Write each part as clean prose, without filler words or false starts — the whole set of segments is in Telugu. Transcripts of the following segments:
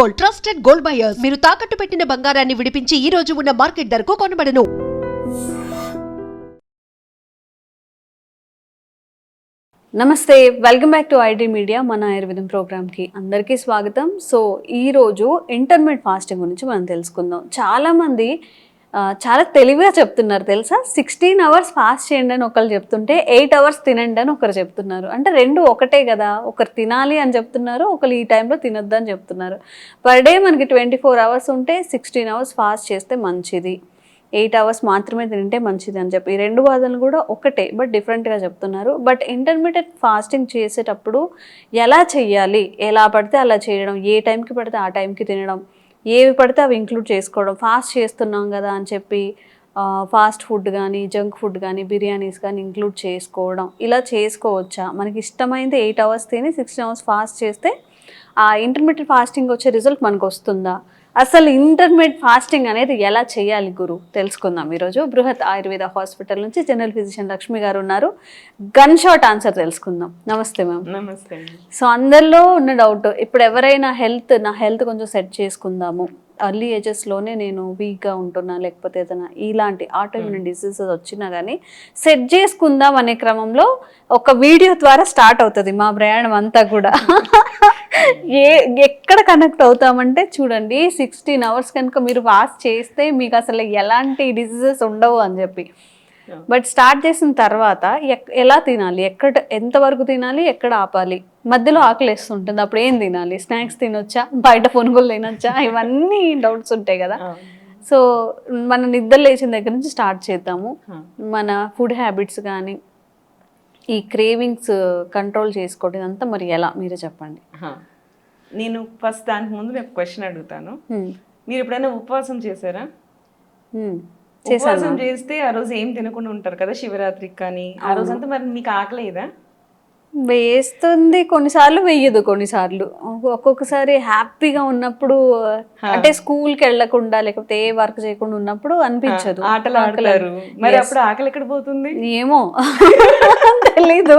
Gold, trusted gold buyers. మీరు తాకట్టు పెట్టిన బంగారాన్ని విడిపించి ఈ రోజు ఉన్న మార్కెట్ ధరకు కొనబడను. నమస్తే, welcome back to IT media. మన ఆయుర్వేదం ప్రోగ్రామ్కి అందరికీ స్వాగతం. సో ఈరోజు ఇంటర్మీడియట్ ఫాస్టింగ్ గురించి మనం తెలుసుకుందాం. చాలామంది చాలా తెలివిగా చెప్తున్నారు తెలుసా. 16 hours ఫాస్ట్ చేయండి అని ఒకరు చెప్తుంటే 8 hours తినండి అని ఒకరు చెప్తున్నారు. అంటే రెండు ఒకటే కదా, ఒకరు తినాలి అని చెప్తున్నారు, ఒకరు ఈ టైంలో తినొద్దు అని చెప్తున్నారు. పర్ డే మనకి 24 hours ఉంటే 16 hours ఫాస్ట్ చేస్తే మంచిది, 8 hours మాత్రమే తింటే మంచిది అని చెప్పి ఈ రెండు వాదనలు కూడా ఒకటే బట్ డిఫరెంట్గా చెప్తున్నారు. బట్ ఇంటర్మీడియట్ ఫాస్టింగ్ చేసేటప్పుడు ఎలా చెయ్యాలి, ఎలా పడితే అలా చేయడం, ఏ టైంకి పడితే ఆ టైంకి తినడం, ఏవి పడితే అవి ఇంక్లూడ్ చేసుకోవడం, ఫాస్ట్ చేస్తున్నాం కదా అని చెప్పి ఫాస్ట్ ఫుడ్ కానీ జంక్ ఫుడ్ కానీ బిర్యానీస్ కానీ ఇంక్లూడ్ చేసుకోవడం, ఇలా చేసుకోవచ్చా? మనకి ఇష్టమైంది 8 hours తిని 16 hours ఫాస్ట్ చేస్తే ఆ ఇంటర్మీడియట్ ఫాస్టింగ్ వచ్చే రిజల్ట్ మనకు వస్తుందా? అసలు ఇంటర్మీడియట్ ఫాస్టింగ్ అనేది ఎలా చేయాలి గురు తెలుసుకుందాం ఈరోజు. బృహత్ ఆయుర్వేద హాస్పిటల్ నుంచి జనరల్ ఫిజిషియన్ లక్ష్మి గారు ఉన్నారు. గన్ షాట్ ఆన్సర్ తెలుసుకుందాం. నమస్తే మ్యామ్. నమస్తే. సో అందరిలో ఉన్న డౌట్, ఇప్పుడు ఎవరైనా నా హెల్త్ కొంచెం సెట్ చేసుకుందాము, ఎర్లీ ఏజెస్లోనే నేను వీక్గా ఉంటున్నా, లేకపోతే ఏదైనా ఇలాంటి ఆటోఇమ్యూన్ డిసీజెస్ వచ్చినా కానీ సెట్ చేసుకుందాం అనే క్రమంలో ఒక వీడియో ద్వారా స్టార్ట్ అవుతుంది మా ప్రయాణం అంతా కూడా. ఎక్కడ కనెక్ట్ అవుతామంటే చూడండి, 16 hours కనుక మీరు ఫాస్ట్ చేస్తే మీకు అసలు ఎలాంటి డిసీజెస్ ఉండవు అని చెప్పి. బట్ స్టార్ట్ చేసిన తర్వాత ఎలా తినాలి, ఎంతవరకు తినాలి, ఎక్కడ ఆపాలి, మధ్యలో ఆకలి వేస్తుంటుంది, అప్పుడు ఏం తినాలి, స్నాక్స్ తినొచ్చా, బయట పునుగులు తినొచ్చా, ఇవన్నీ డౌట్స్ ఉంటాయి కదా. సో మన నిద్ర లేచిన దగ్గర నుంచి స్టార్ట్ చేద్దాము. మన ఫుడ్ హ్యాబిట్స్ కానీ ఈ క్రేవింగ్స్ కంట్రోల్ చేసుకోవడం అంతా మరి ఎలా, మీరే చెప్పండి. నేను ఫస్ట్ దానికి ముందు నేను క్వశ్చన్ అడుగుతాను. మీరు ఎప్పుడైనా ఉపవాసం చేశారా? ఉపవాసం చేస్తే ఆ రోజు ఏం తినకుండా ఉంటారు కదా శివరాత్రికి కానీ, ఆ రోజు అంతా మరి మీకు ఆకలేదా? వేస్తుంది, కొన్నిసార్లు వేయదు, కొన్నిసార్లు ఒక్కొక్కసారి హ్యాపీగా ఉన్నప్పుడు, అంటే స్కూల్కి వెళ్ళకుండా లేకపోతే ఏ వర్క్ చేయకుండా ఉన్నప్పుడు అనిపించదు. ఆటలు ఆడతారు, మరి అప్పుడు ఆకలి ఎక్కడ పోతుంది ఏమో తెలీదు.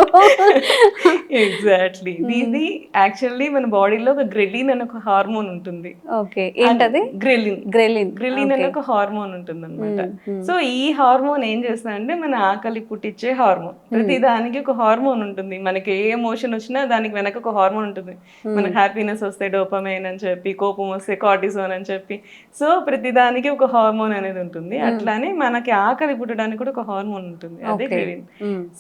ఎగ్జాక్ట్లీ. ఇది యాక్చువల్లీ మన బాడీలో ఒక గ్రెలిన్ అనే ఒక హార్మోన్ ఉంటుంది. ఓకే, ఏంటది? గ్రెలిన్ అనే ఒక హార్మోన్ ఉంటుంది అనమాట. సో ఈ హార్మోన్ ఏం చేస్తుందంటే మన ఆకలి పుట్టించే హార్మోన్. ప్రతి దానికి ఒక హార్మోన్ ఉంటుంది. మనకి ఏ ఎమోషన్ వచ్చినా దానికి వెనక ఒక హార్మోన్ ఉంటుంది. మనకు హ్యాపీనెస్ వస్తే డోపమైన్ అని చెప్పి, కోపం వస్తే కార్టిసోన్ అని చెప్పి, సో ప్రతి దానికి ఒక హార్మోన్ అనేది ఉంటుంది. అట్లానే మనకి ఆకలి పుట్టడానికి కూడా ఒక హార్మోన్ ఉంటుంది, అదే గ్రెలిన్.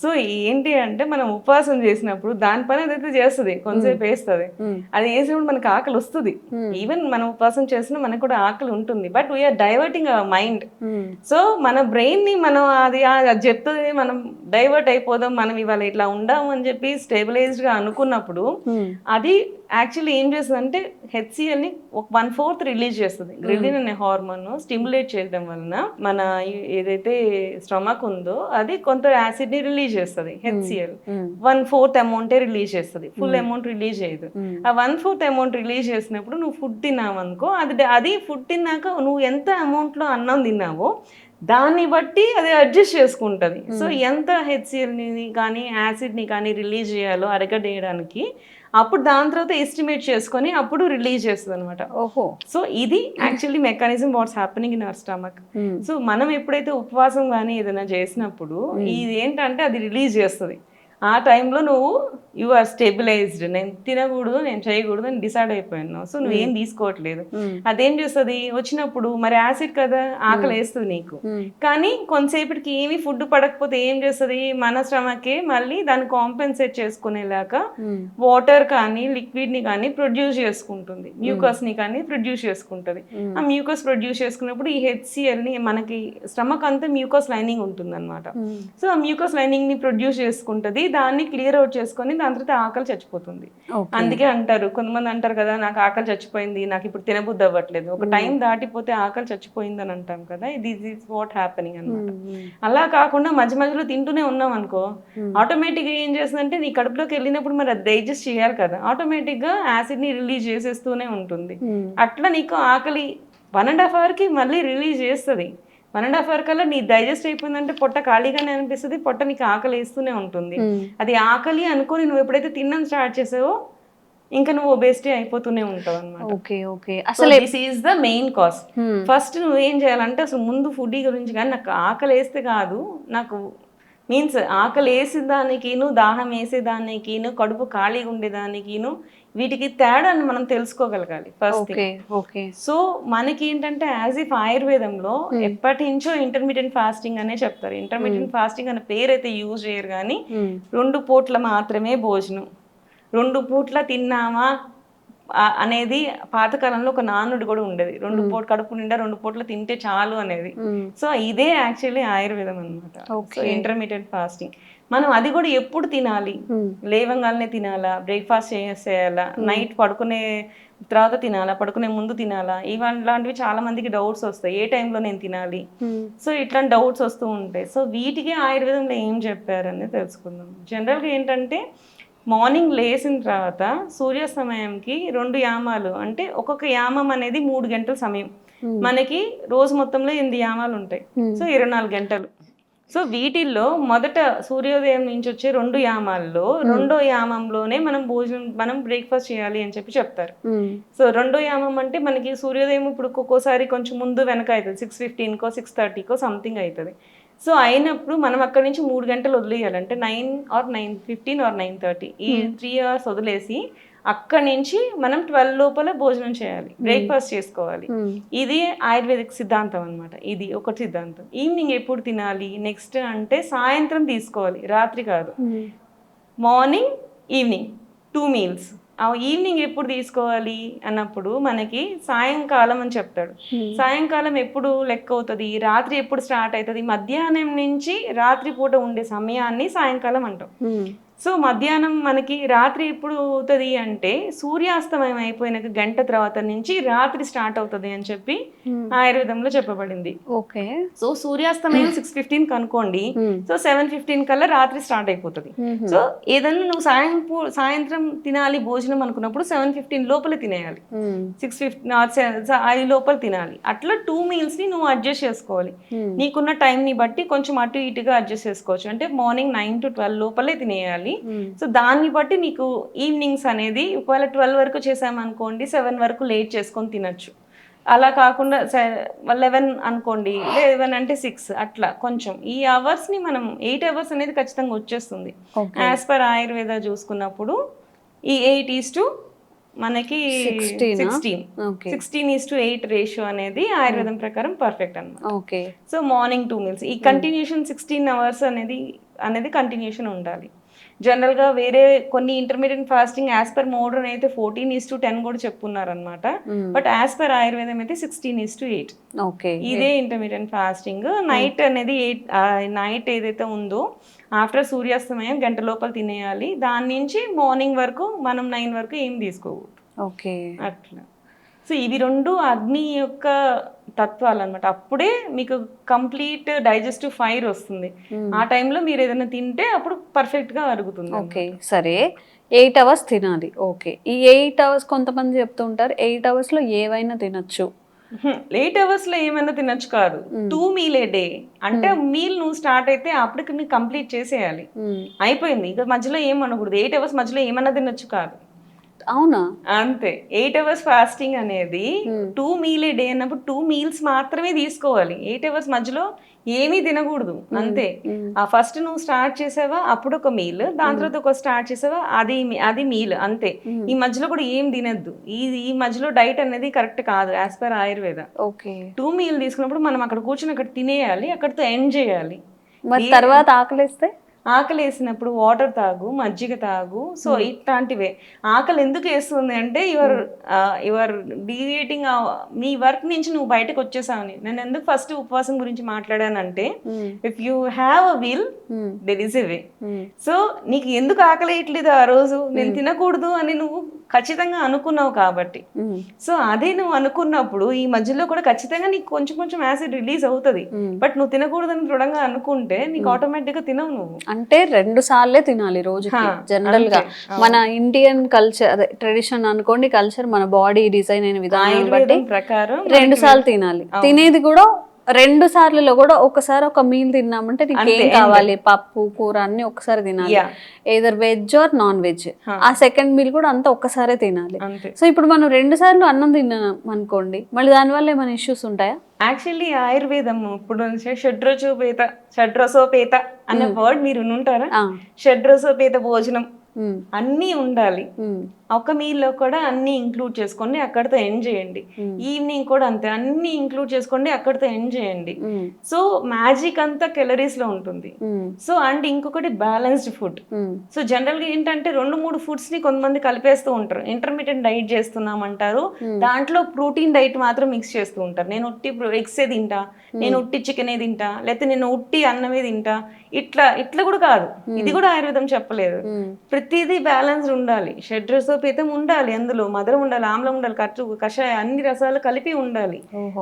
సో ఏంటి అంటే మనం ఉపవాసం చేసినప్పుడు దాని పని అదైతే చేస్తుంది, కొంతసేపు వేస్తుంది. అది వేసినప్పుడు మనకి ఆకలి వస్తుంది. ఈవెన్ మనం ఉపవాసం చేసినా మనకు కూడా ఆకలి ఉంటుంది. But we are diverting our mind. So మన బ్రెయిన్ ని మనం అది చెప్తుంది, మనం డైవర్ట్ అయిపోదాం, మనం ఇవాళ ఇట్లా ఉండాము అని చెప్పి స్టేబిలైజ్డ్ గా అనుకున్నప్పుడు అది యాక్చువల్లీ ఏం చేస్తుంది అంటే HCl ని 1/4 రిలీజ్ చేస్తుంది. గ్రెలిన్ అనే హార్మోన్ స్టిమ్యులేట్ చేయడం వలన మన ఏదైతే స్టమక్ ఉందో అది కొంత యాసిడ్ ని రిలీజ్ చేస్తుంది. HCl 1/4 అమౌంటే రిలీజ్ చేస్తుంది, ఫుల్ అమౌంట్ రిలీజ్ చేయదు. ఆ 1/4 అమౌంట్ రిలీజ్ చేసినప్పుడు నువ్వు ఫుడ్ తిన్నావు అనుకో, అది ఫుడ్ తిన్నాక నువ్వు ఎంత అమౌంట్ లో అన్నం తిన్నావో దాన్ని బట్టి అది అడ్జస్ట్ చేసుకుంటుంది. సో ఎంత HClని కానీ యాసిడ్ని కానీ రిలీజ్ చేయాలో అరగడేయడానికి అప్పుడు దాని తర్వాత ఎస్టిమేట్ చేసుకొని అప్పుడు రిలీజ్ చేస్తుంది అనమాట. ఓహో, సో ఇది actually mechanism what's happening in our stomach. So మనం ఎప్పుడైతే ఉపవాసం కానీ ఏదైనా చేసినప్పుడు ఇది ఏంటంటే అది రిలీజ్ చేస్తుంది. ఆ టైంలో నువ్వు యు ఆర్ స్టెబిలైజ్డ్, నేను తినకూడదు, నేను చేయకూడదు అని డిసైడ్ అయిపోయాను. సో నువ్వేం తీసుకోవట్లేదు. అదేం చేస్తుంది వచ్చినప్పుడు, మరి యాసిడ్ కదా ఆకలి వేస్తుంది నీకు, కానీ కొంతసేపటికి ఏమి ఫుడ్ పడకపోతే ఏం చేస్తుంది మన స్టమకే మళ్ళీ దాన్ని కాంపెన్సేట్ చేసుకునేలాగా వాటర్ కానీ లిక్విడ్ ని కానీ ప్రొడ్యూస్ చేసుకుంటుంది, మ్యూకస్ ని కానీ ప్రొడ్యూస్ చేసుకుంటుంది. ఆ మ్యూకస్ ప్రొడ్యూస్ చేసుకున్నప్పుడు ఈ HCl ని, మనకి స్టమక్ అంతా మ్యూకస్ లైనింగ్ ఉంటుంది అనమాట. సో ఆ మ్యూకస్ లైనింగ్ ని ప్రొడ్యూస్ చేసుకుంటుంది, దాన్ని క్లియర్ అవుట్ చేసుకొని దాని తర్వాత ఆకలి చచ్చిపోతుంది. అందుకే అంటారు, కొంతమంది అంటారు కదా నాకు ఆకలి చచ్చిపోయింది, నాకు ఇప్పుడు తినబుద్ధి అవ్వట్లేదు. ఒక టైం దాటిపోతే ఆకలి చచ్చిపోయింది అని అంటాం కదా, దిస్ ఈజ్ వాట్ హ్యాపెనింగ్ అనమాట. అలా కాకుండా మధ్య మధ్యలో తింటూనే ఉన్నాం అనుకో, ఆటోమేటిక్ గా ఏం చేస్తుందంటే నీ కడుపులోకి వెళ్ళినప్పుడు మరి అది డైజెస్ట్ చేయాలి కదా, ఆటోమేటిక్ గా యాసిడ్ ని రిలీజ్ చేసేస్తూనే ఉంటుంది. అట్లా నీకు ఆకలి 1.5 hours మళ్ళీ రిలీజ్ చేస్తుంది. 1.5 hours కల్లా నీ డైజెస్ట్ అయిపోయిందంటే పొట్ట ఖాళీగానే అనిపిస్తుంది, పొట్ట నీకు ఆకలి వేస్తూనే ఉంటుంది. అది ఆకలి అనుకొని నువ్వు ఎప్పుడైతే తినడం స్టార్ట్ చేసావో ఇంకా నువ్వు ఒబేసిటీ అయిపోతూనే ఉంటావు అనమాట. Okay okay. అసలు this is the main cause. First నువ్వేం చేయాలంటే అసలు ముందు ఫుడ్ గురించి కానీ నాకు ఆకలి వేస్తే కాదు, నాకు మీన్స్ ఆకలి వేసేదానికిను దాహం వేసేదానికిను కడుపు ఖాళీగా ఉండేదానికిను వీటికి తేడాన్ని మనం తెలుసుకోగలగాలి ఫస్ట్. సో మనకి ఏంటంటే యాజ్ ఇఫ్ ఆయుర్వేదంలో ఎప్పటి నుంచో ఇంటర్మీడియట్ ఫాస్టింగ్ అనే చెప్తారు. ఇంటర్మీడియట్ ఫాస్టింగ్ అనే పేరు అయితే యూజ్ చేయరు కానీ 2 పూట్ల మాత్రమే భోజనం, 2 పూట్ల తిన్నామా అనేది పాతకాలంలో ఒక నానుడి కూడా ఉండేది. 2 పూట కడుపు నిండా 2 పూట్ల తింటే చాలు అనేది. సో ఇదే యాక్చువల్లీ ఆయుర్వేదం అనమాట. సో ఇంటర్మీడియట్ ఫాస్టింగ్ మనం అది కూడా ఎప్పుడు తినాలి, లేవంగానే తినాలా, బ్రేక్ఫాస్ట్ చేయాలా, నైట్ పడుకునే తర్వాత తినాలా, పడుకునే ముందు తినాలా, ఇలాంటివి చాలా మందికి డౌట్స్ వస్తాయి. ఏ టైంలో నేను తినాలి, సో ఇట్లాంటి డౌట్స్ వస్తూ ఉంటాయి. సో వీటికి ఆయుర్వేదంలో ఏం చెప్పారని తెలుసుకుందాం. జనరల్గా ఏంటంటే మార్నింగ్ లేచిన తర్వాత సూర్యాస్తమయంకి 2 యామాలు, అంటే ఒక్కొక్క యామం అనేది 3 గంటల సమయం. మనకి రోజు మొత్తంలో 8 యామాలు ఉంటాయి. సో 24 గంటలు. సో వీటిల్లో మొదట సూర్యోదయం నుంచి వచ్చే 2 యామాల్లో 2వ యామంలోనే మనం బ్రేక్ఫాస్ట్ చేయాలి అని చెప్పి చెప్తారు. సో 2వ యామం అంటే మనకి సూర్యోదయం ఇప్పుడు ఒక్కోసారి కొంచెం ముందు వెనక అవుతుంది, 6:15కో 6:30కో సంథింగ్ అవుతుంది. సో అయినప్పుడు మనం అక్కడి నుంచి 3 గంటలు వదిలేయాలంటే 9 or 9:15 or 9:30 ఈ 3 hours వదిలేసి అక్కడి నుంచి మనం 12 లోపల భోజనం చేయాలి, బ్రేక్ఫాస్ట్ చేసుకోవాలి. ఇది ఆయుర్వేదిక్ సిద్ధాంతం అనమాట. ఇది ఒక సిద్ధాంతం. ఈవినింగ్ ఎప్పుడు తినాలి నెక్స్ట్ అంటే సాయంత్రం తీసుకోవాలి, రాత్రి కాదు. Morning evening 2 meals. ఆ ఈవినింగ్ ఎప్పుడు తీసుకోవాలి అన్నప్పుడు మనకి సాయంకాలం అని చెప్తాడు. సాయంకాలం ఎప్పుడు లెక్క అవుతుంది, రాత్రి ఎప్పుడు స్టార్ట్ అవుతుంది, మధ్యాహ్నం నుంచి రాత్రి పూట ఉండే సమయాన్ని సాయంకాలం అంటాం. సో మధ్యాహ్నం మనకి రాత్రి ఎప్పుడు అవుతుంది అంటే సూర్యాస్తమయం అయిపోయినాక గంట తర్వాత నుంచి రాత్రి స్టార్ట్ అవుతుంది అని చెప్పి ఆయుర్వేదంలో చెప్పబడింది. ఓకే. సో సూర్యాస్తమయం 6:15 కనుకోండి, సో 7:15 కల్లా రాత్రి స్టార్ట్ అయిపోతుంది. సో ఏదన్నా నువ్వు సాయంత్రం తినాలి భోజనం అనుకున్నప్పుడు 7:15 లోపల తినేయాలి, 6:15 5 లోపల తినాలి. అట్లా 2 meals ని నువ్వు అడ్జస్ట్ చేసుకోవాలి. నీకున్న టైం ని బట్టి కొంచెం అటు ఇటుగా అడ్జస్ట్ చేసుకోవచ్చు. అంటే మార్నింగ్ 9 to 12 లోపలే తినేయాలి. సో దాన్ని బట్టి నీకు ఈవినింగ్స్ అనేది ఒకవేళ 12 వరకు చేసామనుకోండి 7 వరకు లేట్ చేసుకొని తినచ్చు. అలా కాకుండా 11 అనుకోండి, 11 అంటే 6 అట్లా కొంచెం ఈ అవర్స్ ని మనం 8 hours అనేది ఖచ్చితంగా వచ్చేస్తుంది. యాజ్ పర్ ఆయుర్వేద చూసుకున్నప్పుడు ఈ 8 మనకి 16:8 రేషియో అనేది ఆయుర్వేదం ప్రకారం పర్ఫెక్ట్ అన్నమాట. సో మార్నింగ్ 2 meals ఈ కంటిన్యూషన్ 16 hours అనేది కంటిన్యూషన్ ఉండాలి. జనరల్గా వేరే కొన్ని intermediate fasting as per modern అయితే 14:10 కూడా చెప్పున్నారు అనమాట. బట్ యాజ్ పర్ ఆయుర్వేదం అయితే 16:8. ఇదే ఇంటర్మీడియట్ ఫాస్టింగ్. నైట్ అనేది నైట్ ఏదైతే ఉందో ఆఫ్టర్ సూర్యాస్తమయం గంట లోపల తినేయాలి. దాని నుంచి మార్నింగ్ వరకు మనం 9 వరకు ఏం తీసుకోకూడదు. అట్లా. సో ఇవి 2 అగ్ని యొక్క తత్వాలు అనమాట. అప్పుడే మీకు కంప్లీట్ డైజెస్టివ్ ఫైర్ వస్తుంది. ఆ టైంలో మీరు ఏదైనా తింటే అప్పుడు పర్ఫెక్ట్ గా అరుగుతుంది. సరే, 8 hours తినాలి. ఓకే. ఈ 8 hours కొంతమంది చెప్తూ ఉంటారు 8 hours లో ఏవైనా తినొచ్చు. 8 hours లో ఏమైనా తినొచ్చు కాదు, 2 meal a day. అంటే మీల్ నువ్వు స్టార్ట్ అయితే అప్పటికి నువ్వు కంప్లీట్ చేసేయాలి, అయిపోయింది. ఇంకా మధ్యలో ఏం అనకూడదు. 8 hours మధ్యలో ఏమైనా తినొచ్చు కాదు. అవునా? అంతే. 8 hours ఫాస్టింగ్ అనేది 2 meal a day అన్నప్పుడు 2 meals మాత్రమే తీసుకోవాలి. 8 hours మధ్యలో ఏమీ తినకూడదు. అంతే. ఆ ఫస్ట్ నువ్వు స్టార్ట్ చేసావా అప్పుడు ఒక మీల్, దాని తర్వాత ఒక స్టార్ట్ చేసావా అది మీల్, అంతే. ఈ మధ్యలో కూడా ఏం తినద్దు. ఈ మధ్యలో డైట్ అనేది కరెక్ట్ కాదు యాజ్ పర్ ఆయుర్వేద. 2 meal తీసుకున్నప్పుడు మనం అక్కడ కూర్చొని అక్కడ తినేయాలి, అక్కడితో ఎండ్ చేయాలి. తర్వాత ఆకలిస్తే ఆకలి వేసినప్పుడు వాటర్ తాగు, మజ్జిగ తాగు. సో ఇట్లాంటివే. ఆకలి ఎందుకు వేస్తుంది అంటే యువర్ డీవియేటింగ్ నీ వర్క్ నుంచి నువ్వు బయటకు వచ్చేసావని. నేను ఎందుకు ఫస్ట్ ఉపవాసం గురించి మాట్లాడానంటే if you have a will there is a way. So నీకు ఎందుకు ఆకలి వేయట్లేదు ఆ రోజు, నేను తినకూడదు అని నువ్వు ఖచ్చితంగా అనుకున్నావు కాబట్టి. సో అదే నువ్వు అనుకున్నప్పుడు ఈ మధ్యలో కూడా ఖచ్చితంగా నీకు కొంచెం కొంచెం యాసిడ్ రిలీజ్ అవుతుంది. బట్ నువ్వు తినకూడదని దృఢంగా అనుకుంటే నీకు ఆటోమేటిక్ గా తినవు నువ్వు. అంటే 2 సార్లే తినాలి రోజుకి. జనరల్ గా మన ఇండియన్ కల్చర్, అదే ట్రెడిషన్ అనుకోండి, కల్చర్, మన బాడీ డిజైన్ అయిన విధానం బట్టి ప్రకారం 2 సార్లు తినాలి. తినేది కూడా 2 సార్లలో కూడా ఒకసారి ఒక మీల్ తిన్నామంటే నీకు అంతే, ఏం కావాలి, పప్పు కూర అన్ని ఒకసారి తినాలి, Yeah. Either veg or non veg. ఆ సెకండ్ మీల్ కూడా అంతా ఒక్కసారే తినాలి. అంతే. సో ఇప్పుడు మనం 2 సార్లు అన్నం తిన్నాం అనుకోండి, మళ్ళీ దానివల్ల ఏమైనా ఇష్యూస్ ఉంటాయా? యాక్చువల్లీ ఆయుర్వేదం ఇప్పుడు షడ్రసోపేత అనే వర్డ్ మీరు ఉంటారా? షడ్రసోపేత భోజనం అన్నీ ఉండాలి. ఒక మీల్లో కూడా అన్ని ఇంక్లూడ్ చేసుకోండి, అక్కడితో ఎండ్ చేయండి. ఈవినింగ్ కూడా అంతే, అన్ని ఇంక్లూడ్ చేసుకోండి, అక్కడితో ఎండ్ చేయండి. సో మ్యాజిక్ అంతా calories లో ఉంటుంది. సో అండ్ ఇంకొకటి బ్యాలెన్స్డ్ ఫుడ్. సో జనరల్ గా ఏంటంటే 2-3 ఫుడ్స్ ని కొంతమంది కలిపేస్తూ ఉంటారు. ఇంటర్మీడియట్ డైట్ చేస్తున్నాం అంటారు, దాంట్లో ప్రోటీన్ డైట్ మాత్రం మిక్స్ చేస్తూ ఉంటారు. నేను ఉట్టి ఎగ్సే తింటా, నేను ఉట్టి చికెనే తింటా, లేకపోతే నేను ఉట్టి అన్నమే తింటా, ఇట్లా కూడా కాదు. ఇది కూడా ఆయుర్వేదం చెప్పలేదు. ప్రతిదీ బ్యాలెన్స్డ్ ఉండాలి. షడ్రసోపేతం ఉండాలి, అందులో మధురం ఉండాలి, ఆమ్లం ఉండాలి, కషాయ అన్ని రసాలు కలిపి ఉండాలి.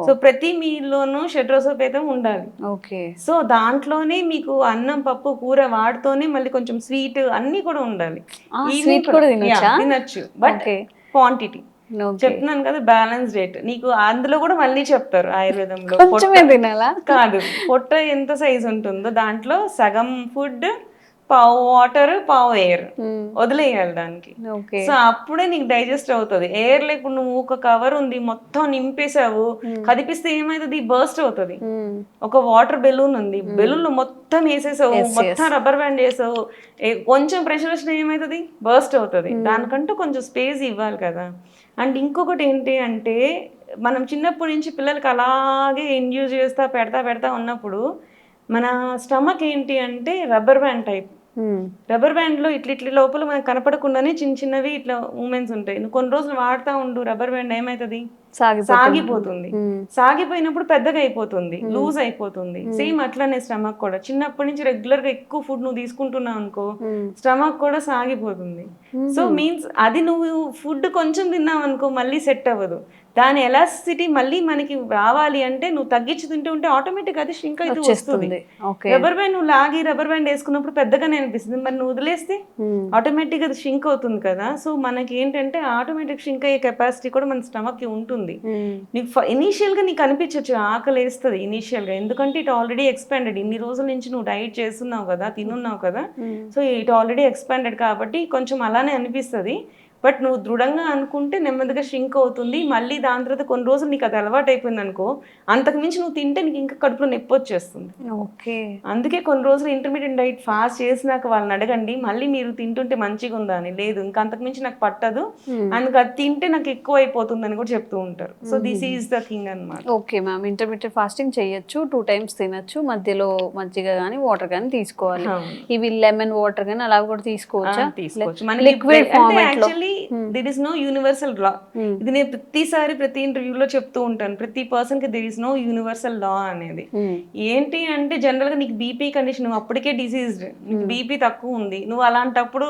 సో ప్రతి మీలోనూ షడ్రసోపేతం ఉండాలి. ఓకే. సో దాంట్లోనే మీకు అన్నం పప్పు కూర వాటితోనే మళ్ళీ కొంచెం స్వీట్ అన్ని కూడా ఉండాలి. స్వీట్ కూడా తినచ్చు, బట్ క్వాంటిటీ చెప్తున్నాను కదా, బ్యాలెన్స్ డైట్. నీకు అందులో కూడా మళ్ళీ చెప్తారు ఆయుర్వేదంలో, తినాలా కాదు పొట్ట ఎంత సైజ్ ఉంటుందో దాంట్లో సగం ఫుడ్, పావు వాటర్, పావు ఎయిర్ వదిలేయాలి దానికి. సో అప్పుడే నీకు డైజెస్ట్ అవుతుంది. ఎయిర్ లో ఇప్పుడు నువ్వు ఒక కవర్ ఉంది మొత్తం నింపేసావు, కదిపిస్తే ఏమైతుంది, బర్స్ట్ అవుతుంది. ఒక వాటర్ బెలూన్ ఉంది, బెలూన్ లో మొత్తం వేసేసావు, మొత్తం రబ్బర్ బ్యాండ్ వేసావు, కొంచెం ప్రెషర్ వచ్చినా ఏమైతుంది, బర్స్ట్ అవుతుంది. దానికంటూ కొంచెం స్పేస్ ఇవ్వాలి కదా. అండ్ ఇంకొకటి ఏంటి అంటే, మనం చిన్నప్పటి నుంచి పిల్లలకి అలాగే ఇండ్యూస్ చేస్తా పెడతా ఉన్నప్పుడు మన స్టమక్ ఏంటి అంటే rubber band type. Rubber band లో ఇట్లా లోపల మనకు కనపడకుండానే చిన్నవి ఇట్లా మూమెంట్స్ ఉంటాయి. నువ్వు కొన్ని రోజులు వాడుతూ ఉండు, రబ్బర్ బ్యాండ్ ఏమైతుంది, సాగిపోతుంది. సాగిపోయినప్పుడు పెద్దగా అయిపోతుంది, లూజ్ అయిపోతుంది. సేమ్ అట్లానే స్టమక్ కూడా చిన్నప్పటి నుంచి రెగ్యులర్ గా ఎక్కువ ఫుడ్ నువ్వు తీసుకుంటున్నావు అనుకో, స్టమక్ కూడా సాగిపోతుంది. సో మీన్స్ అది నువ్వు ఫుడ్ కొంచెం తిన్నావు అనుకో మళ్ళీ సెట్ అవ్వదు. దాని ఎలాసిటీ మళ్ళీ మనకి రావాలి అంటే నువ్వు తగ్గించి తింటూ ఉంటే ఆటోమేటిక్ అది ష్రింక్ అయితే వస్తుంది. రబ్బర్ బ్యాండ్ నువ్వు లాగి రబ్బర్ బ్యాండ్ వేసుకున్నప్పుడు పెద్దగానే అనిపిస్తుంది, మరి నువ్వు వదిలేస్తే ఆటోమేటిక్ అది ష్రింక్ అవుతుంది కదా. సో మనకి ఏంటంటే ఆటోమేటిక్ ష్రింక్ అయ్యే కెపాసిటీ కూడా మన స్టమక్ కి ఉంటుంది. నీకు ఇనీషియల్ గా నీకు అనిపించచ్చు ఆకలి వేస్తుంది ఇనీషియల్ గా, ఎందుకంటే ఇట్ ఆల్రెడీ ఎక్స్పాండెడ్. ఇన్ని రోజుల నుంచి నువ్వు డైట్ చేస్తున్నావు కదా, తినున్నావు కదా, సో ఇట్ ఆల్రెడీ ఎక్స్పాండెడ్ కాబట్టి కొంచెం అలానే అనిపిస్తుంది. బట్ నువ్వు దృఢంగా అనుకుంటే నెమ్మదిగా ష్రింక్ అవుతుంది. మళ్ళీ దాని తర్వాత కొన్ని రోజులు నీకు అది అలవాటు అయిపోయింది అనుకో, అంతకు మించి నువ్వు తింటే నీకు ఇంకా కడుపులో నొప్పి వచ్చేస్తుంది. అందుకే కొన్ని రోజులు ఇంటర్మీడియట్ డైట్ ఫాస్ట్ చేసినాక వాళ్ళని అడగండి, మళ్ళీ మీరు తింటుంటే మంచిగా ఉందా అని. లేదు ఇంకా అంతకు మించి నాకు పట్టదు, అందుకు అది తింటే నాకు ఎక్కువ అయిపోతుంది అని కూడా చెప్తూ ఉంటారు. So this is the thing అన్నమాట. ఓకే మ్యామ్, ఇంటర్మీడియట్ ఫాస్టింగ్ చేయొచ్చు, 2 times తినచ్చు, మధ్యలో మజ్జిగ కానీ వాటర్ కానీ తీసుకోవాలి. ఇవి లెమన్ వాటర్ కానీ అలా కూడా తీసుకోవచ్చా? తీసుకోవచ్చు. లిక్విడ్ ఫార్మాట్ లో there is no universal law. ఇది నేను ప్రతి ఇంటర్వ్యూలో చెప్తూ ఉంటాను, ప్రతి పర్సన్ కి there is no universal law అనేది. ఏంటి అంటే జనరల్ గా నీకు బీపీ కండిషన్, నువ్వు అప్పటికే డిసీజ్డ్, నీకు బీపీ తక్కువ ఉంది, నువ్వు అలాంటప్పుడు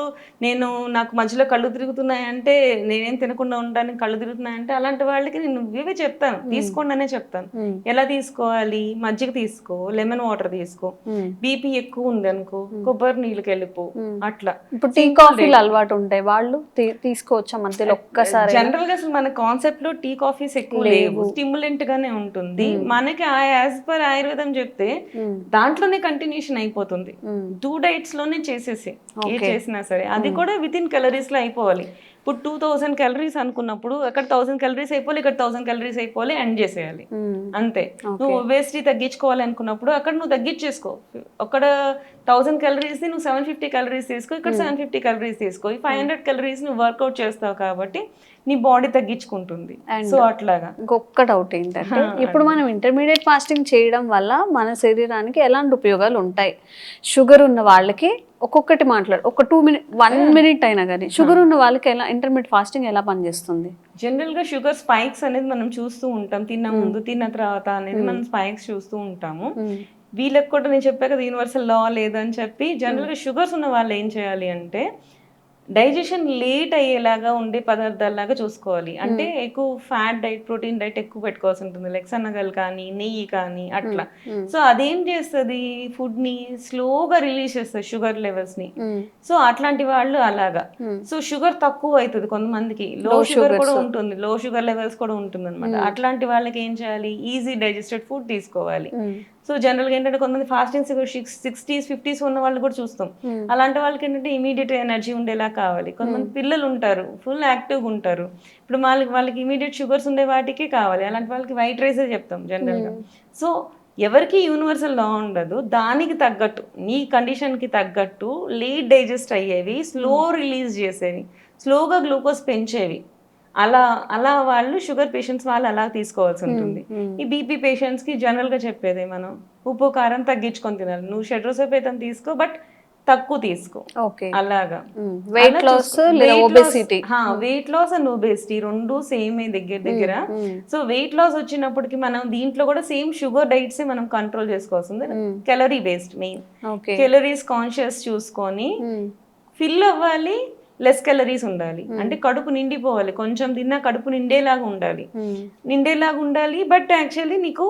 నాకు మధ్యలో కళ్ళు తిరుగుతున్నాయంటే, నేనేం తినకుండా ఉండడానికి కళ్ళు తిరుగుతున్నాయంటే, అలాంటి వాళ్ళకి నేను ఇవే చెప్తాను, తీసుకోండి అనే చెప్తాను. ఎలా తీసుకోవాలి, మజ్జిగ తీసుకో, లెమన్ వాటర్ తీసుకో. బీపీ ఎక్కువ ఉంది అనుకో కొబ్బరి నీళ్ళకి వెళ్ళిపో. అట్లా ఇప్పుడు టీ కాఫీలు అలవాటు ఉంటాయి, వాళ్ళు తీసుకోవచ్చా మధ్యలో ఒక్కసారి? జనరల్ గా అసలు మన కాన్సెప్ట్ లో టీ కాఫీస్ ఎక్కువ లేవు, స్టిమ్యులెంట్ గానే ఉంటుంది. మనకి యాజ్ పర్ ఆయుర్వేదం చెప్తే దాంట్లోనే కంటిన్యూషన్ అయిపోతుంది. 2 డైట్స్ లోనే చేసేసి ఏ చేసినా సరే అది కూడా విత్ ఇన్ క్యాలరీస్ లో అయిపోవాలి. ఇప్పుడు 2000 calories అనుకున్నప్పుడు అక్కడ 1000 calories అయిపోవాలి, ఇక్కడ 1000 calories అయిపోవాలి, ఎండ్ చేసేయాలి అంతే. నువ్వు ఒబేసిటీ తగ్గించుకోవాలి అనుకున్నప్పుడు అక్కడ నువ్వు తగ్గించేసుకో, అక్కడ 1000 calories ని నువ్వు 750 calories తీసుకో, ఇక్కడ 750 calories తీసుకో. 500 calories నువ్వు వర్కౌట్ చేస్తావు కాబట్టి నీ బాడీ తగ్గించుకుంటుంది. సో అట్లాగా. ఇంకొక డౌట్ ఏంటంటే, ఇప్పుడు మనం ఇంటర్మీడియట్ ఫాస్టింగ్ చేయడం వల్ల మన శరీరానికి ఎలాంటి ఉపయోగాలు ఉంటాయి? షుగర్ ఉన్న వాళ్ళకి ఒక్కొక్కటి ఒక 1 minute అయినా కానీ, షుగర్ ఉన్న వాళ్ళకి ఎలా ఇంటర్మీడియట్ ఫాస్టింగ్ ఎలా పనిచేస్తుంది? జనరల్ గా షుగర్ స్పైక్స్ అనేది మనం చూస్తూ ఉంటాం, తిన్న ముందు తిన్న తర్వాత అనేది మనం స్పైక్స్ చూస్తూ ఉంటాము. వీళ్ళకి కూడా నేను చెప్పా కదా యూనివర్సల్ లా లేదని చెప్పి, జనరల్ గా షుగర్స్ ఉన్న వాళ్ళు ఏం చేయాలి అంటే, డైజెషన్ లేట్ అయ్యేలాగా ఉండే పదార్థాలాగా చూసుకోవాలి. అంటే ఎక్కువ ఫ్యాట్ డైట్, ప్రోటీన్ డైట్ ఎక్కువ పెట్టుకోవాల్సి ఉంటుంది. లైక్ సన్నగలు కానీ, నెయ్యి కానీ అట్లా. సో అదేం చేస్తుంది, ఫుడ్ ని స్లోగా రిలీజ్ చేస్తుంది, షుగర్ లెవెల్స్ ని. సో అట్లాంటి వాళ్ళు అలాగా. సో షుగర్ తక్కువ అవుతుంది కొంతమందికి, లో షుగర్ కూడా ఉంటుంది, లో షుగర్ లెవెల్స్ కూడా ఉంటుంది అనమాట. అట్లాంటి వాళ్ళకి ఏం చేయాలి, ఈజీ డైజెస్టెడ్ ఫుడ్ తీసుకోవాలి. సో జనరల్గా ఏంటంటే కొంతమంది ఫాస్టింగ్ 60s 50s ఉన్న వాళ్ళు కూడా చూస్తాం. అలాంటి వాళ్ళకి ఏంటంటే ఇమీడియట్ ఎనర్జీ ఉండేలా కావాలి. కొంతమంది పిల్లలు ఉంటారు, ఫుల్ యాక్టివ్గా ఉంటారు. ఇప్పుడు వాళ్ళకి ఇమీడియట్ షుగర్స్ ఉండే వాటికే కావాలి. అలాంటి వాళ్ళకి వైట్ రైసే చెప్తాం జనరల్గా. సో ఎవరికి యూనివర్సల్ లా ఉండదు, దానికి తగ్గట్టు నీ కండిషన్కి తగ్గట్టు లేట్ డైజెస్ట్ అయ్యేవి, స్లో రిలీజ్ చేసేవి, స్లోగా గ్లూకోజ్ పెంచేవి, అలా వాళ్ళు షుగర్ పేషెంట్స్ వాళ్ళు అలా తీసుకోవాల్సి ఉంటుంది. ఈ బీపీ పేషెంట్స్ కి జనరల్ గా చెప్పేది మనం ఉప్పు కారం తగ్గించుకొని తినాలి. నువ్వు షడ్రోసోపేతం తీసుకో, బట్ తక్కువ తీసుకో. అలాగా వెయిట్ లాస్ అండ్ ఒబేసిటీ రెండు సేమ్ దగ్గర. సో వెయిట్ లాస్ వచ్చినప్పటికి మనం దీంట్లో కూడా సేమ్ షుగర్ డైట్స్ మనం కంట్రోల్ చేసుకోవాల్సింది. Calorie based main, calories conscious చూసుకొని ఫిల్ అవ్వాలి, లెస్ క్యాలరీస్ ఉండాలి. అంటే కడుపు నిండిపోవాలి, కొంచెం తిన్నా కడుపు నిండేలాగా ఉండాలి. బట్ యాక్చువల్లీ నీకు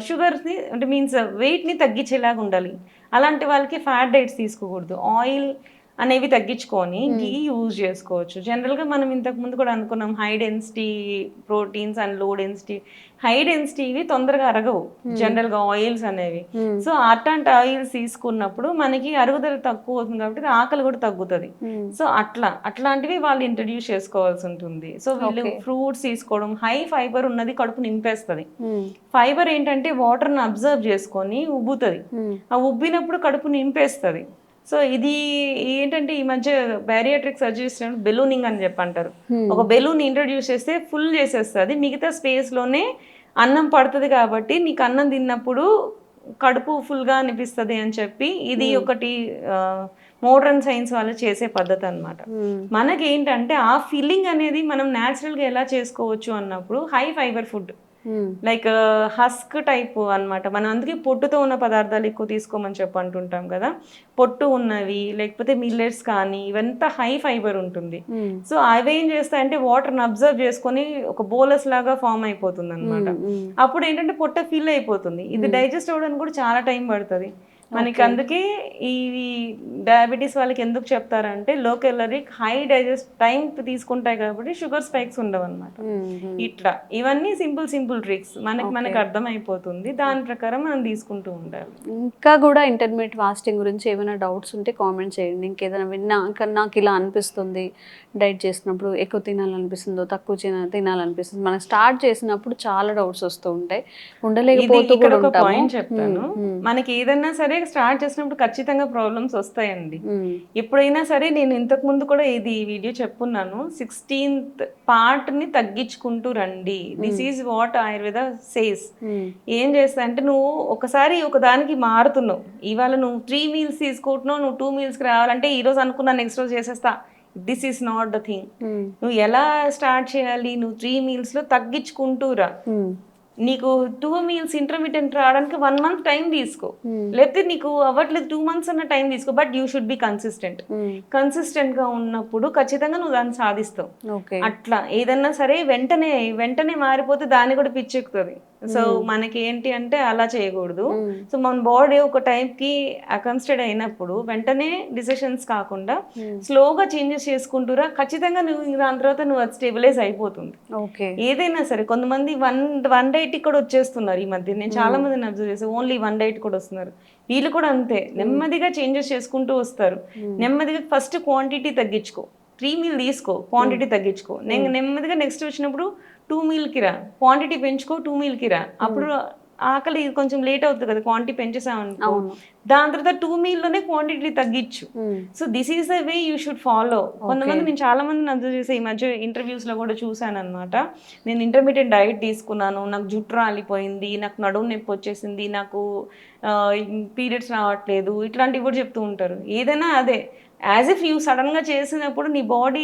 షుగర్స్ని అంటే మీన్స్ వెయిట్ని తగ్గించేలాగా ఉండాలి. అలాంటి వాళ్ళకి ఫ్యాట్ డైట్స్ తీసుకోకూడదు. ఆయిల్ అనేవి తగ్గించుకొని ఘీ యూజ్ చేసుకోవచ్చు. జనరల్గా మనం ఇంతకు ముందు కూడా అనుకున్నాం, high density proteins and low density. High డెన్సిటీవి తొందరగా అరగవు జనరల్గా ఆయిల్స్ అనేవి. సో అట్లాంటి ఆయిల్స్ తీసుకున్నప్పుడు మనకి అరుగుదల తక్కువ అవుతుంది కాబట్టి ఆకలి కూడా తగ్గుతుంది. సో అట్లాంటివి వాళ్ళు ఇంట్రడ్యూస్ చేసుకోవాల్సి ఉంటుంది. సో వీళ్ళు ఫ్రూట్స్ తీసుకోవడం, హై ఫైబర్ ఉన్నది కడుపు నింపేస్తుంది. ఫైబర్ ఏంటంటే వాటర్ని అబ్జర్వ్ చేసుకొని ఉబ్బుతుంది, ఆ ఉబ్బినప్పుడు కడుపు నింపేస్తుంది. సో ఇది ఏంటంటే ఈ మధ్య బ్యారియాట్రిక్ సర్జరీస్ బెలూనింగ్ అని చెప్పి అంటారు. ఒక బెలూన్ ఇంట్రడ్యూస్ చేస్తే ఫుల్ చేసేస్తుంది, మిగతా స్పేస్లోనే అన్నం పడుతుంది కాబట్టి నీకు అన్నం తిన్నప్పుడు కడుపు ఫుల్గా అనిపిస్తుంది అని చెప్పి ఇది ఒకటి మోడర్న్ సైన్స్ వాళ్ళు చేసే పద్ధతి అనమాట. మనకి ఏంటంటే ఆ ఫీలింగ్ అనేది మనం న్యాచురల్గా ఎలా చేసుకోవచ్చు అన్నప్పుడు high fibre food, like husk type అన్నమాట. మనం అందుకే పొట్టుతో ఉన్న పదార్థాలు ఎక్కువ తీసుకోమని చెప్పి అంటుంటాం కదా. పొట్టు ఉన్నవి లేకపోతే మిల్లెట్స్ కానీ ఇవంతా హై ఫైబర్ ఉంటుంది. సో అవి ఏం చేస్తాయంటే వాటర్ని అబ్జర్వ్ చేసుకొని ఒక బోలస్ లాగా ఫామ్ అయిపోతుంది అనమాట. అప్పుడు ఏంటంటే పొట్ట ఫిల్ అయిపోతుంది. ఇది డైజెస్ట్ అవ్వడానికి కూడా చాలా టైం పడుతుంది మనకి. అందుకే ఈ డయాబెటీస్ వాళ్ళకి ఎందుకు చెప్తారంటే లో కెలరిక్ హై డైజెస్ట్ టైం తీసుకుంటాయి కాబట్టి షుగర్ స్పైక్స్ ఉండవు అనమాట. ఇట్లా ఇవన్నీ సింపుల్ ట్రిక్స్ మనకి అర్థమైపోతుంది, దాని ప్రకారం మనం తీసుకుంటూ ఉండాలి. ఇంకా కూడా ఇంటర్మీడియట్ ఫాస్టింగ్ గురించి ఏమైనా డౌట్స్ ఉంటే కామెంట్ చేయండి. ఇంకేదైనా విన్నా నాకు ఇలా అనిపిస్తుంది, డైట్ చేసినప్పుడు ఎక్కువ తినాలనిపిస్తుందో తక్కువ తినాలనిపిస్తుంది, మనం స్టార్ట్ చేసినప్పుడు చాలా డౌట్స్ వస్తూ ఉంటాయి, ఉండలేకపోతూ కూడా ఉంటాము. పాయింట్ చెప్తాను, మనకి ఏదైనా సరే స్టార్ట్ చేసినప్పుడు ఖచ్చితంగా ప్రాబ్లమ్స్ వస్తాయండి. ఎప్పుడైనా సరే నేను ఇంతకు ముందు కూడా ఇది వీడియో చెప్పున్నాను, 16th పార్ట్ ని తగ్గించుకుంటూ రండి. This is what Ayurveda says. ఏం చేస్తా అంటే నువ్వు ఒకసారి ఒక దానికి మారుతున్నావు, ఇవాళ నువ్వు 3 meals తీసుకుంటున్నావు, నువ్వు 2 mealsకి రావాలంటే ఈ రోజు అనుకున్నా నెక్స్ట్ రోజు చేసేస్తా, this is not the thing. నువ్వు ఎలా స్టార్ట్ చేయాలి, నువ్వు 3 meals లో తగ్గించుకుంటూరా. నీకు 2 meals ఇంటర్మీడియట్ రావడానికి 1 month టైం తీసుకో, లేకపోతే నీకు అవ్వట్లేదు 2 months అన్న టైం తీసుకో, but you should be consistent గా ఉన్నప్పుడు ఖచ్చితంగా నువ్వు దాన్ని సాధిస్తావు. అట్లా ఏదన్నా సరే వెంటనే మారిపోతే దాన్ని కూడా పిచ్చెక్కుతుంది. సో మనకి ఏంటి అంటే అలా చేయకూడదు. సో మన బాడీ ఒక టైంకి అకన్స్టెడ్ అయినప్పుడు వెంటనే డిసిషన్స్ కాకుండా స్లోగా చేంజెస్ చేసుకుంటూరా, ఖచ్చితంగా నువ్వు దాని తర్వాత నువ్వు అది స్టెబిలైజ్ అయిపోతుంది. ఏదైనా సరే కొంతమంది వన్ డైట్ కూడా వచ్చేస్తున్నారు ఈ మధ్య, నేను చాలా మందిని అబ్జర్వ్ చేసి ఓన్లీ 1 diet కూడా వస్తున్నారు. వీళ్ళు కూడా అంతే నెమ్మదిగా చేంజెస్ చేసుకుంటూ వస్తారు. నెమ్మదిగా ఫస్ట్ క్వాంటిటీ తగ్గించుకో, 3 meal తీసుకో, క్వాంటిటీ తగ్గించుకో. నెమ్మదిగా నెక్స్ట్ వచ్చినప్పుడు 2 mealకి రా, క్వాంటిటీ పెంచుకో, 2 mealకి రా. అప్పుడు ఆకలి కొంచెం లేట్ అవుతుంది కదా, క్వాంటిటీ పెంచేసామనుకో, దాని తర్వాత 2 mealలోనే క్వాంటిటీ తగ్గించు. So this is the way you should follow. కొంతమంది నేను చాలా మందిని అబ్జర్వ్ చేసే ఈ మధ్య ఇంటర్వ్యూస్ లో కూడా చూసాను అనమాట. నేను ఇంటర్మీడియట్ డైట్ తీసుకున్నాను, నాకు జుట్టు రాలిపోయింది, నాకు నడుము నొప్పి వచ్చేసింది, నాకు పీరియడ్స్ రావట్లేదు, ఇట్లాంటివి కూడా చెప్తూ ఉంటారు. ఏదైనా అదే యాజ్ ఇఫ్ యూ సడన్ గా చేసినప్పుడు నీ body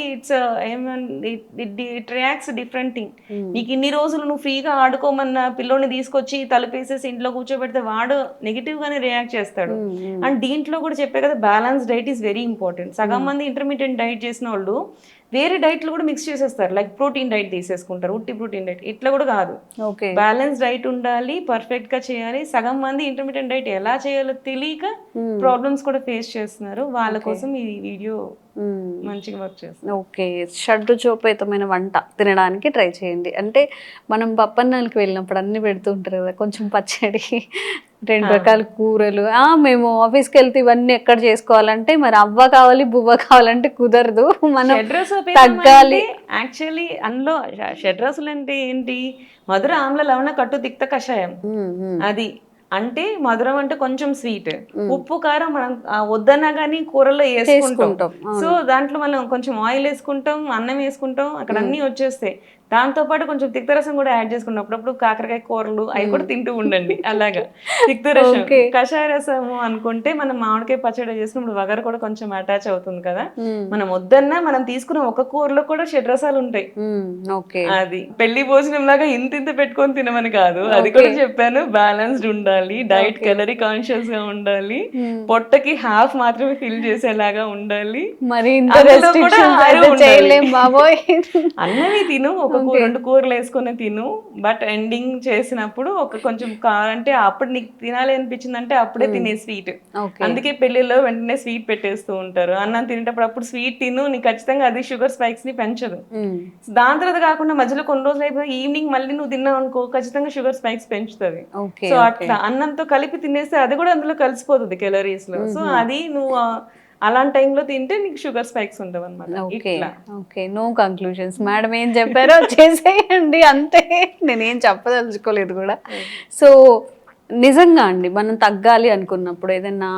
it reacts different thing. నీకు ఇన్ని రోజులు నువ్వు ఫ్రీగా ఆడుకోమన్న పిల్లోని తీసుకొచ్చి తలుపేసేసి ఇంట్లో కూర్చోబెడితే వాడు నెగిటివ్ గానే రియాక్ట్ చేస్తాడు. అండ్ దీంట్లో కూడా చెప్పే కదా, balance diet is very important. సగం మంది ఇంటర్మీడియట్ డైట్ చేసిన వాళ్ళు వేరే డైట్లు కూడా మిక్స్ చేసేస్తారు, లైక్ ప్రోటీన్ డైట్ తీసేసుకుంటారు, ఉట్టి ప్రోటీన్ డైట్. ఇట్లా కూడా కాదు, బ్యాలెన్స్ డైట్ ఉండాలి, పర్ఫెక్ట్ గా చేయాలి. సగం మంది ఇంటర్మీడియట్ డైట్ ఎలా చేయాలో తెలియక ప్రాబ్లమ్స్ కూడా ఫేస్ చేస్తున్నారు. వాళ్ళ కోసం ఈ వీడియో మంచిగా వర్క్ చేస్తుంది. ఓకే, షడ్రుచోపేతమైన వంట తినడానికి ట్రై చేయండి. అంటే మనం పప్పన్నాలకి వెళ్ళినప్పుడు అన్ని పెడుతూ ఉంటారు కదా, కొంచెం పచ్చడి, 2 రకాల కూరలు. మేము ఆఫీస్కి వెళ్తే ఇవన్నీ ఎక్కడ చేసుకోవాలంటే మరి అవ్వ కావాలి బువ్వ కావాలంటే కుదరదు, మనం తగ్గాలి. యాక్చువల్లీ అందులో షడ్రసులు అంటే ఏంటి, మధుర ఆమ్ల లవణ కట్టు తిక్త కషాయం. అది అంటే మధురం అంటే కొంచెం స్వీట్, ఉప్పు కారం మనం వద్దన్నా కానీ కూరలో వేసుకుంటాం. సో దాంట్లో మనం కొంచెం ఆయిల్ వేసుకుంటాం, అన్నం వేసుకుంటాం, అక్కడ అన్ని వచ్చేస్తాయి. దాంతో పాటు కొంచెం తిక్తరసం కూడా యాడ్ చేసుకుంటాం. అప్పుడప్పుడు కాకరకాయ కూరలు అవి కూడా తింటూ ఉండండి. అలాగా తిక్తరసం, కషాయ రసము అనుకుంటే మనం మామిడికాయ పచ్చడి చేసుకున్నప్పుడు వగరు కూడా కొంచెం అటాచ్ అవుతుంది కదా. మనం వద్దన్నా మనం తీసుకున్న ఒక కూరలో కూడా షడ్రసాలు ఉంటాయి. అది పెళ్లి భోజనం లాగా ఇంత పెట్టుకొని తినమని కాదు, అది కూడా చెప్పాను. బ్యాలెన్స్డ్ ఉండాలి, డైట్ క్యాలరీ కాన్షియస్ గా ఉండాలి, పొట్టకి హాఫ్ మాత్రమే ఫిల్ చేసేలాగా ఉండాలి. మరి అన్నవి తిను, ఒక 2 కూరలు వేసుకుని తిను. బట్ ఎండింగ్ చేసినప్పుడు ఒక కొంచెం అంటే అప్పుడు నీకు తినాలి అనిపించింది అంటే అప్పుడే తినే స్వీట్. అందుకే పెళ్లిలో వెంటనే స్వీట్ పెట్టేస్తూ ఉంటారు. అన్నం తినేటప్పుడు అప్పుడు స్వీట్ తిను, నీకు ఖచ్చితంగా అది షుగర్ స్పైక్స్ ని పెంచదు. దాని తర్వాత కాకుండా మధ్యలో కొన్ని రోజులు అయిపోయి ఈవినింగ్ మళ్ళీ నువ్వు తిన్నావు అనుకో, ఖచ్చితంగా షుగర్ స్పైక్స్ పెంచుతుంది. సో అట్లా అన్నంతో కలిపి తినేస్తే అది కూడా అందులో కలిసిపోతుంది క్యాలరీస్ లో. సో అది నువ్వు అలాంటి టైంలో తింటే నీకు షుగర్ స్పైక్స్ ఉండవు అనమాట. Okay, no conclusions. మేడం ఏం చెప్పారో చేసేయండి అంతే, నేనేం చెప్పదలుచుకోలేదు కూడా. సో నిజంగా అండి, మనం తగ్గాలి అనుకున్నప్పుడు ఏదైనా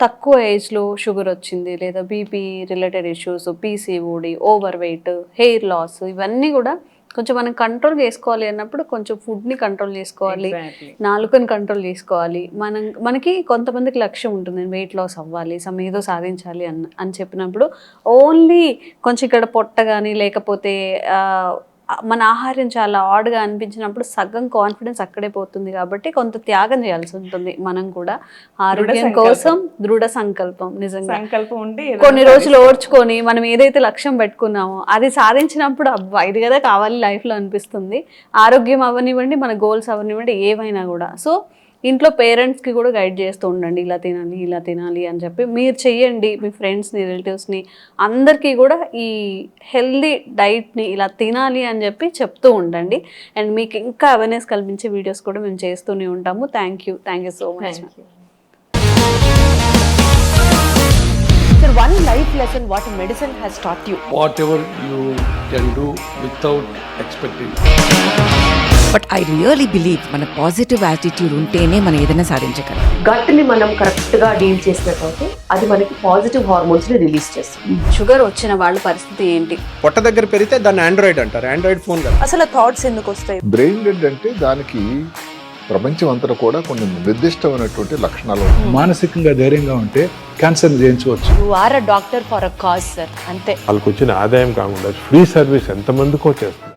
తక్కువ ఏజ్లో షుగర్ వచ్చింది, లేదా BP related issues, PCOD, over weight, hair loss, ఇవన్నీ కూడా కొంచెం మనం కంట్రోల్ చేసుకోవాలి అన్నప్పుడు కొంచెం ఫుడ్ని కంట్రోల్ చేసుకోవాలి, నాలుకని కంట్రోల్ చేసుకోవాలి. మనకి కొంతమందికి లక్ష్యం ఉంటుంది, వెయిట్ లాస్ అవ్వాలి, ఏదో సాధించాలి అని చెప్పినప్పుడు ఓన్లీ కొంచెం ఇక్కడ పొట్ట కానీ లేకపోతే మన ఆహారం చాలా ఆడ్గా అనిపించినప్పుడు సగం కాన్ఫిడెన్స్ అక్కడే పోతుంది. కాబట్టి కొంత త్యాగం చేయాల్సి ఉంటుంది. మనం కూడా ఆరోగ్యం కోసం దృఢ సంకల్పం, నిజంగా కొన్ని రోజులు ఓర్చుకొని మనం ఏదైతే లక్ష్యం పెట్టుకున్నామో అది సాధించినప్పుడు అబ్బా ఇది కదా కావాలి లైఫ్లో అనిపిస్తుంది. ఆరోగ్యం అవనివ్వండి, మన గోల్స్ అవనివ్వండి, ఏవైనా కూడా. సో ఇంట్లో పేరెంట్స్కి కూడా గైడ్ చేస్తూ ఉండండి, ఇలా తినాలి ఇలా తినాలి అని చెప్పి. మీరు చెయ్యండి, మీ ఫ్రెండ్స్ని, రిలేటివ్స్ని అందరికీ కూడా ఈ హెల్దీ డైట్ని ఇలా తినాలి అని చెప్పి చెప్తూ ఉండండి. అండ్ మీకు ఇంకా అవేర్నెస్ కల్పించే వీడియోస్ కూడా మేము చేస్తూనే ఉంటాము. Thank you so much. Sir, one life lesson what medicine has taught you. Whatever you can do without expecting. But I really believe మన పాజిటివ్ యాటిట్యూడ్ ఉంటేనే మనం ఏదైనా సాధించగలం. గట్ని మనం కరెక్ట్గా డీల్ చేసినట్లయితే అది మనకి పాజిటివ్ హార్మోన్స్ని రిలీజ్ చేస్తుంది. షుగర్ వచ్చిన వాళ్ళ పరిస్థితి ఏంటి? పొట్ట దగ్గర పెరిగితే దాన్ని ఆండ్రాయిడ్ అంటారు, ఆండ్రాయిడ్ ఫోన్ కదా. అసలు థాట్స్ ఎందుకు వస్తాయి? బ్రెయిన్ డెడ్ అంటే దానికి ప్రపంచం అంతా కూడా కొన్ని నిర్దిష్టమైనటువంటి లక్షణాలు. మానసికంగా ధైర్యంగా ఉంటే క్యాన్సర్ జయించవచ్చు. You are a doctor for a cause, sir. అంతే. వాళ్ళకి వచ్చిన ఆదాయం కాకుండా ఫ్రీ సర్వీస్ ఎంతమందికో చేస్తుంది.